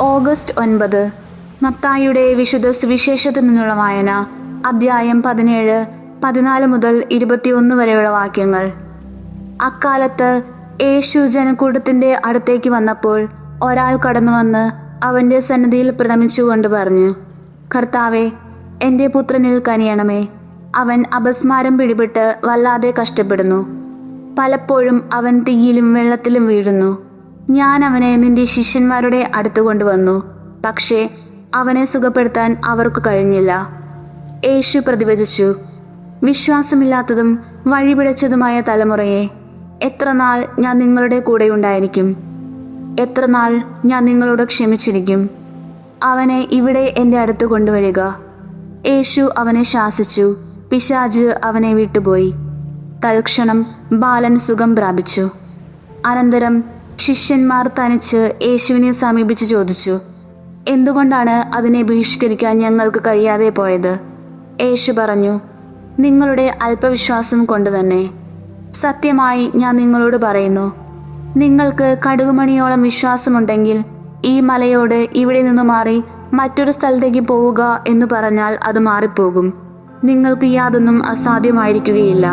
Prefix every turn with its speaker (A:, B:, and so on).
A: August 9. മത്തായിയുടെ വിശുദ്ധ സുവിശേഷത്തിൽ നിന്നുള്ള വായന. അദ്ധ്യായം 17, 14 മുതൽ 21 വരെയുള്ള വാക്യങ്ങൾ. അക്കാലത്ത് യേശു ജനക്കൂട്ടത്തിന്റെ അടുത്തേക്ക് വന്നപ്പോൾ ഒരാൾ കടന്നു വന്ന് അവന്റെ സന്നിധിയിൽ പ്രണമിച്ചുകൊണ്ട് പറഞ്ഞു, കർത്താവേ, എൻ്റെ പുത്രനിൽ കനിയണമേ. അവൻ അപസ്മാരം പിടിപെട്ട് വല്ലാതെ കഷ്ടപ്പെടുന്നു. പലപ്പോഴും അവൻ തീയിലും വെള്ളത്തിലും വീഴുന്നു. ഞാൻ അവനെ നിന്റെ ശിഷ്യന്മാരുടെ അടുത്ത് കൊണ്ടുവന്നു, പക്ഷേ അവനെ സുഖപ്പെടുത്താൻ അവർക്ക് കഴിഞ്ഞില്ല. യേശു പ്രതിവചിച്ചു, വിശ്വാസമില്ലാത്തതും വഴിപിഴച്ചതുമായ തലമുറയെ, എത്ര നാൾ ഞാൻ നിങ്ങളുടെ കൂടെയുണ്ടായിരിക്കും? എത്ര നാൾ ഞാൻ നിങ്ങളോട് ക്ഷമിച്ചിരിക്കും? അവനെ ഇവിടെ എൻ്റെ അടുത്ത് കൊണ്ടുവരിക. യേശു അവനെ ശാസിച്ചു. പിശാച് അവനെ വിട്ടുപോയി. തൽക്ഷണം ബാലൻ സുഖം പ്രാപിച്ചു. അനന്തരം ശിഷ്യന്മാർ തനിച്ച് യേശുവിനെ സമീപിച്ച് ചോദിച്ചു, എന്തുകൊണ്ടാണ് അതിനെ ബഹിഷ്കരിക്കാൻ ഞങ്ങൾക്ക് കഴിയാതെ പോയത്? യേശു പറഞ്ഞു, നിങ്ങളുടെ അല്പവിശ്വാസം കൊണ്ട് തന്നെ. സത്യമായി ഞാൻ നിങ്ങളോട് പറയുന്നു, നിങ്ങൾക്ക് കടുകുമണിയോളം വിശ്വാസമുണ്ടെങ്കിൽ ഈ മലയോട് ഇവിടെ നിന്ന് മാറി മറ്റൊരു സ്ഥലത്തേക്ക് പോവുക എന്ന് പറഞ്ഞാൽ അത് മാറിപ്പോകും. നിങ്ങൾക്ക് യാതൊന്നും അസാധ്യമായിരിക്കുകയില്ല.